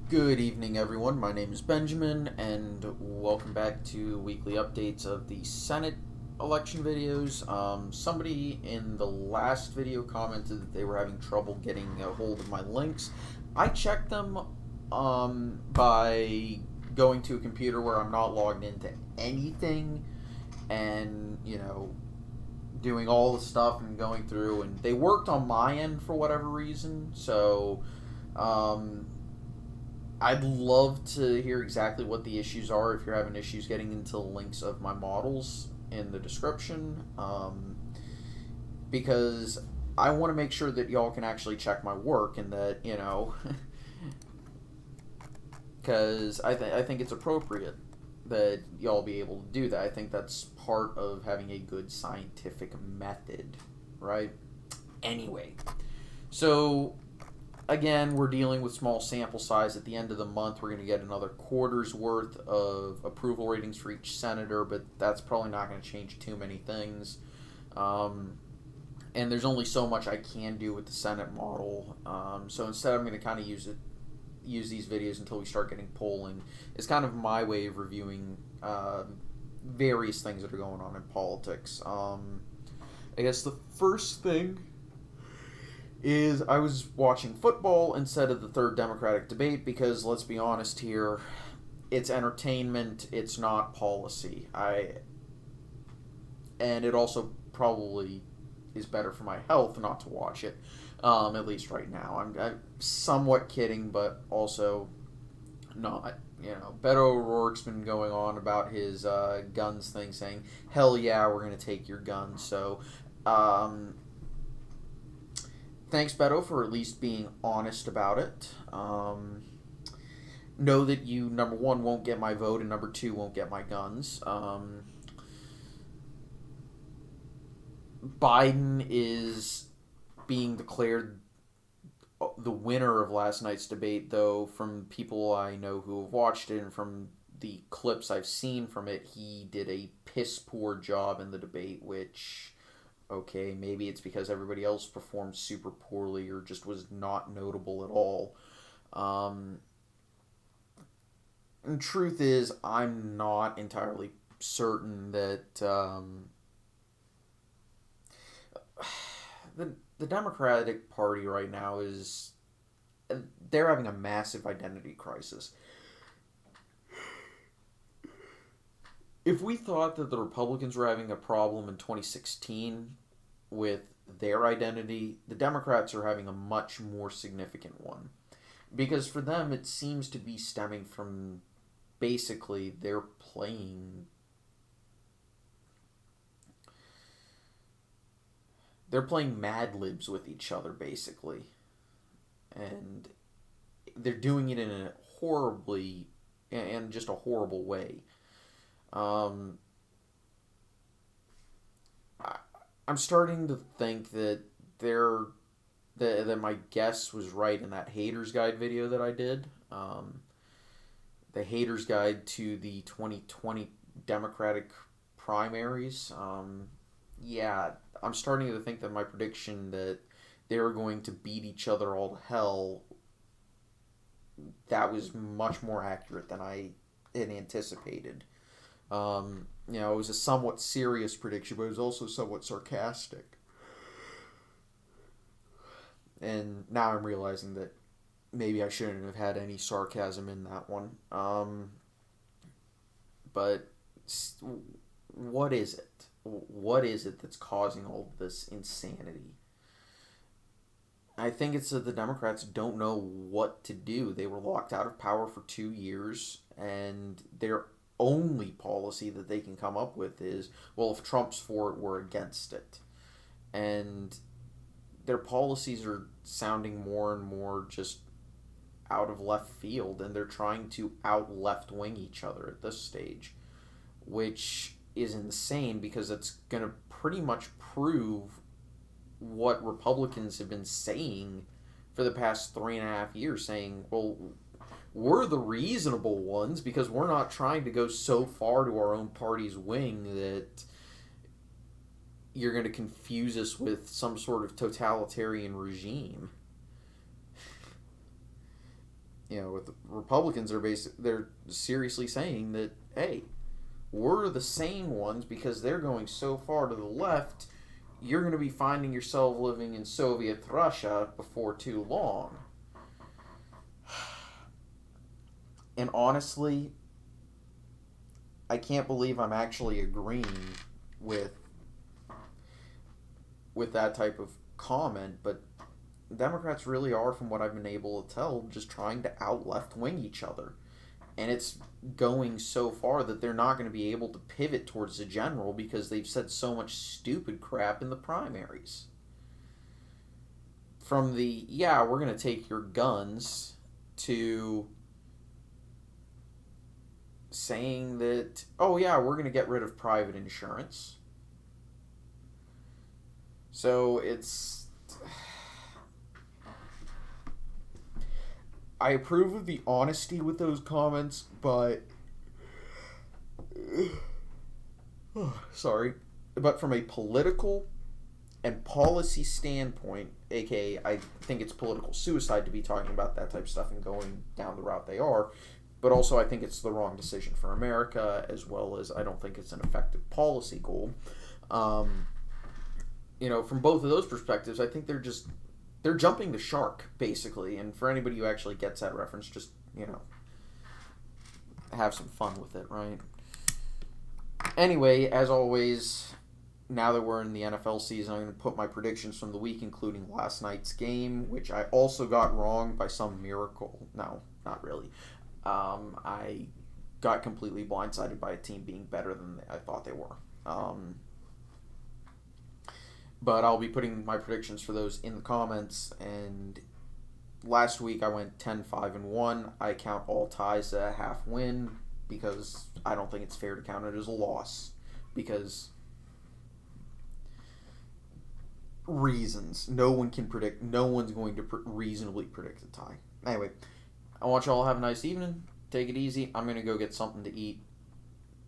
Good evening, everyone. My name is Benjamin, and welcome back to weekly updates of the Senate election videos. Somebody in the last video commented that they were having trouble getting a hold of my links. I checked them by going to a computer where I'm not logged into anything and, doing all the stuff and going through, and they worked on my end for whatever reason, so. I'd love to hear exactly what the issues are if you're having issues getting into the links of my models in the description. Because I want to make sure that y'all can actually check my work and that, because I think it's appropriate that y'all be able to do that. I think that's part of having a good scientific method, right? Anyway, so again, we're dealing with small sample size. At the end of the month, we're going to get another quarter's worth of approval ratings for each senator, but that's probably not going to change too many things. And there's only so much I can do with the Senate model. So instead, I'm going to kind of use these videos until we start getting polling. It's kind of my way of reviewing various things that are going on in politics. I guess the first thing is I was watching football instead of the third Democratic debate because, let's be honest here, it's entertainment, it's not policy. And it also probably is better for my health not to watch it, at least right now. I'm somewhat kidding, but also not. Beto O'Rourke's been going on about his guns thing, saying, hell yeah, we're going to take your guns. So, thanks, Beto, for at least being honest about it. Know that you, number one, won't get my vote, and number two, won't get my guns. Biden is being declared the winner of last night's debate, though, from people I know who have watched it and from the clips I've seen from it, he did a piss poor job in the debate, which, okay, maybe it's because everybody else performed super poorly or just was not notable at all. And truth is, I'm not entirely certain that the Democratic Party right now is they're having a massive identity crisis. If we thought that the Republicans were having a problem in 2016 with their identity, the Democrats are having a much more significant one. Because for them, it seems to be stemming from basically they're playing Mad Libs with each other, basically. And they're doing it in a just a horrible way. Um, I, I'm starting to think that that my guess was right in that haters guide video that I did. The haters guide to the 2020 Democratic primaries. Yeah, I'm starting to think that my prediction that they're going to beat each other all to hell, that was much more accurate than I had anticipated. It was a somewhat serious prediction, but it was also somewhat sarcastic. And now I'm realizing that maybe I shouldn't have had any sarcasm in that one. But what is it? What is it that's causing all this insanity? I think it's that the Democrats don't know what to do. They were locked out of power for 2 years, and their only policy that they can come up with is, well, if Trump's for it, we're against it. And their policies are sounding more and more just out of left field, and they're trying to out left wing each other at this stage, which is insane because it's going to pretty much prove what Republicans have been saying for the past 3.5 years, saying, well, we're the reasonable ones because we're not trying to go so far to our own party's wing that you're going to confuse us with some sort of totalitarian regime. With Republicans are they're seriously saying that, hey, we're the sane ones because they're going so far to the left. You're going to be finding yourself living in Soviet Russia before too long. And honestly, I can't believe I'm actually agreeing with that type of comment, but Democrats really are, from what I've been able to tell, just trying to out left wing each other. And it's going so far that they're not going to be able to pivot towards the general because they've said so much stupid crap in the primaries. From the, yeah, we're going to take your guns, to saying that, oh yeah, we're going to get rid of private insurance. So it's... I approve of the honesty with those comments, but... sorry. But from a political and policy standpoint, aka I think it's political suicide to be talking about that type of stuff and going down the route they are, but also I think it's the wrong decision for America, as well as I don't think it's an effective policy goal. From both of those perspectives, I think they're jumping the shark, basically. And for anybody who actually gets that reference, just, have some fun with it, right? Anyway, as always, now that we're in the NFL season, I'm going to put my predictions from the week, including last night's game, which I also got wrong by some miracle. No, not really. I got completely blindsided by a team being better than I thought they were. But I'll be putting my predictions for those in the comments. And last week I went 10-5-1. I count all ties as a half win because I don't think it's fair to count it as a loss. Because reasons. No one can predict. No one's going to reasonably predict a tie. Anyway, I want you all to have a nice evening. Take it easy. I'm going to go get something to eat.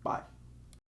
Bye.